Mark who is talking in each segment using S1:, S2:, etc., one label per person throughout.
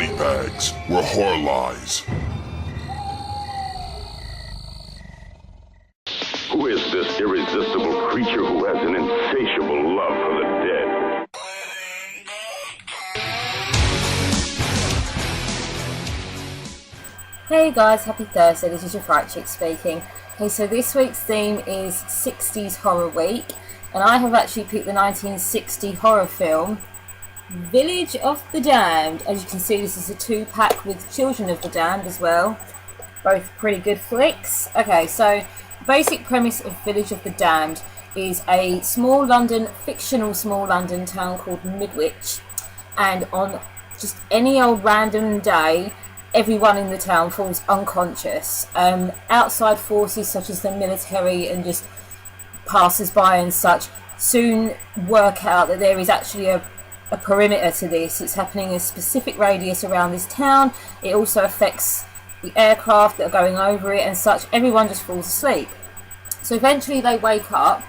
S1: body bags were horror lies.
S2: Who is this irresistible creature who has an insatiable love for the dead?
S3: Hey guys, happy Thursday, this is your Fright Chick speaking. Okay, so this week's theme is 60s Horror Week, and I have actually picked the 1960 horror film Village of the Damned. As you can see, this is a 2-pack with Children of the Damned as well. Both pretty good flicks. Okay, so basic premise of Village of the Damned is a fictional small London town called Midwich, and on just any old random day, everyone in the town falls unconscious. Outside forces such as the military and just passers-by and such soon work out that there is actually a perimeter to this. It's happening in a specific radius around this town. It also affects the aircraft that are going over it and such. Everyone just falls asleep. So eventually they wake up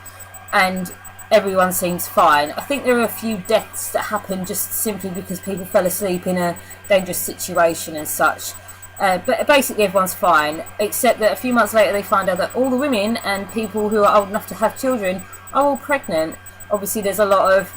S3: and everyone seems fine. I think there are a few deaths that happen just simply because people fell asleep in a dangerous situation and such. But basically everyone's fine, except that a few months later they find out that all the women and people who are old enough to have children are all pregnant. Obviously there's a lot of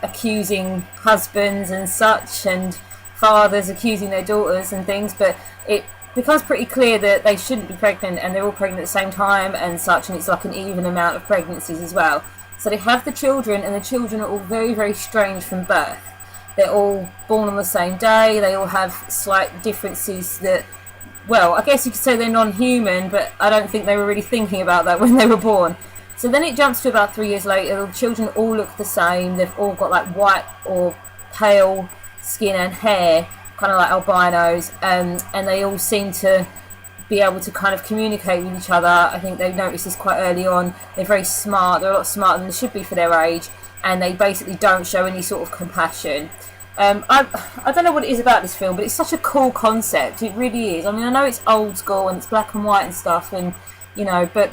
S3: accusing husbands and such, and fathers accusing their daughters and things, but it becomes pretty clear that they shouldn't be pregnant and they're all pregnant at the same time and such, and it's like an even amount of pregnancies as well. So they have the children, and the children are all very, very strange from birth. They're all born on the same day, they all have slight differences that, well, I guess you could say they're non-human, but I don't think they were really thinking about that when they were born. So then it jumps to about 3 years later. The children all look the same. They've all got like white or pale skin and hair, kind of like albinos, and they all seem to be able to kind of communicate with each other. I think they've noticed this quite early on. They're very smart. They're a lot smarter than they should be for their age, and they basically don't show any sort of compassion. I don't know what it is about this film, but it's such a cool concept. It really is. I mean, I know it's old school and it's black and white and stuff, and but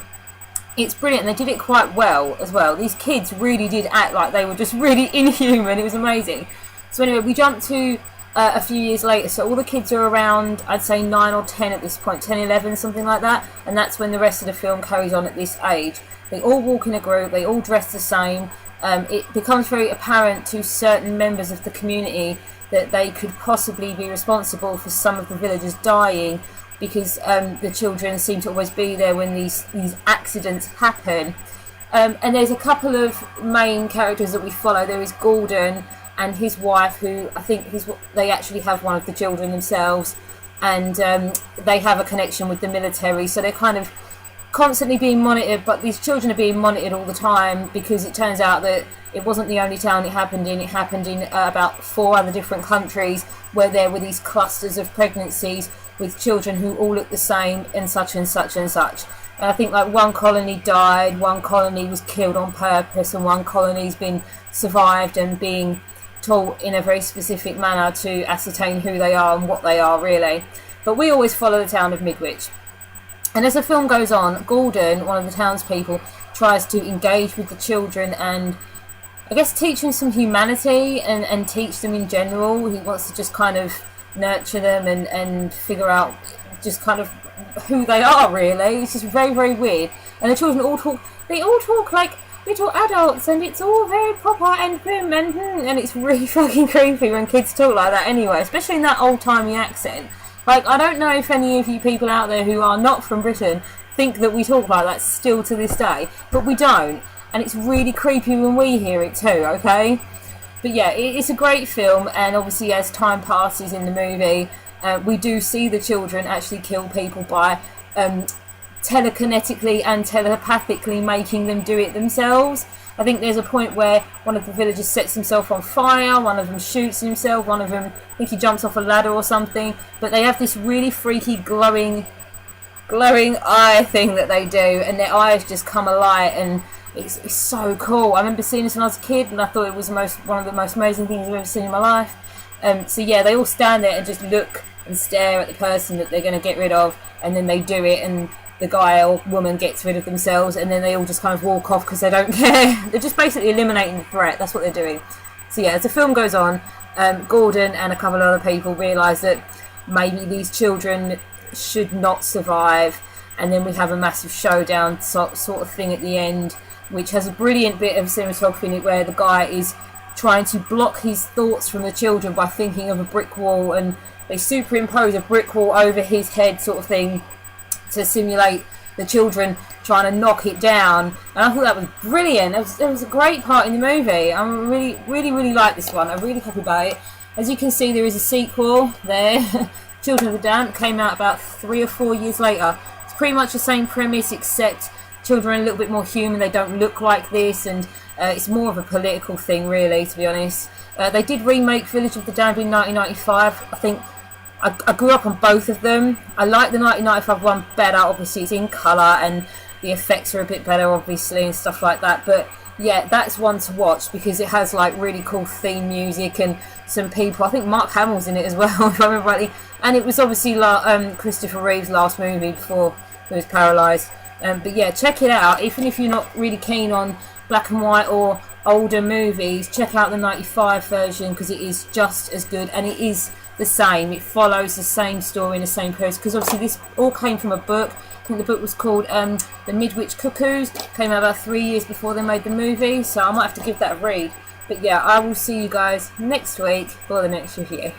S3: it's brilliant. They did it quite well as well. These kids really did act like they were just really inhuman. It was amazing. So anyway, we jump to a few years later. So all the kids are around, I'd say 9 or 10 at this point, 10, 11, something like that. And that's when the rest of the film carries on at this age. They all walk in a group. They all dress the same. It becomes very apparent to certain members of the community that they could possibly be responsible for some of the villagers dying, because the children seem to always be there when these accidents happen. And there's a couple of main characters that we follow. There is Gordon and his wife, who I think they actually have one of the children themselves, and they have a connection with the military, so they're kind of constantly being monitored, but these children are being monitored all the time, because it turns out that it wasn't the only town it happened in. It happened in about 4 other different countries, where there were these clusters of pregnancies with children who all look the same and such and such and such. And I think like one colony died, one colony was killed on purpose, and one colony's been survived and being taught in a very specific manner to ascertain who they are and what they are really. But we always follow the town of Midwich. And as the film goes on, Gordon, one of the townspeople, tries to engage with the children and I guess teach them some humanity and teach them in general. He wants to just kind of nurture them and figure out just kind of who they are really. It's just very, very weird. And the children all talk like little adults, and it's all very proper and prim and it's really fucking creepy when kids talk like that anyway, especially in that old-timey accent. Like, I don't know if any of you people out there who are not from Britain think that we talk like that still to this day, but we don't, and it's really creepy when we hear it too, okay? But yeah, it's a great film, and obviously as time passes in the movie, we do see the children actually kill people by telekinetically and telepathically making them do it themselves. I think there's a point where one of the villagers sets himself on fire, one of them shoots himself, one of them, I think he jumps off a ladder or something, but they have this really freaky glowing eye thing that they do, and their eyes just come alight, and it's so cool. I remember seeing this when I was a kid, and I thought it was one of the most amazing things I've ever seen in my life. So yeah, they all stand there and just look and stare at the person that they're going to get rid of, and then they do it, and the guy or woman gets rid of themselves, and then they all just kind of walk off because they don't care. They're just basically eliminating the threat. That's what they're doing. So yeah, as the film goes on, Gordon and a couple of other people realise that maybe these children should not survive, and then we have a massive showdown sort of thing at the end, which has a brilliant bit of cinematography in it where the guy is trying to block his thoughts from the children by thinking of a brick wall, and they superimpose a brick wall over his head sort of thing to simulate the children trying to knock it down. And I thought that was brilliant. It was a great part in the movie. I really like this one. I'm really happy about it. As you can see, there is a sequel there. Children of the Damned came out about 3 or 4 years later. It's pretty much the same premise, except children are a little bit more human. They don't look like this, and it's more of a political thing, really, to be honest. They did remake Village of the Damned in 1995. I think I grew up on both of them. I like the 1995 one better. Obviously, it's in colour and the effects are a bit better, obviously, and stuff like that. But yeah, that's one to watch because it has like really cool theme music and some people. I think Mark Hamill's in it as well, if I remember rightly. And it was obviously Christopher Reeve's last movie before he was paralysed. But yeah, check it out. Even if you're not really keen on black and white or older movies, check out the 95 version because it is just as good, and it is the same. It follows the same story in the same period, because obviously this all came from a book. I think the book was called The Midwich Cuckoos. Came out about 3 years before they made the movie, so I might have to give that a read. But yeah, I will see you guys next week for the next review.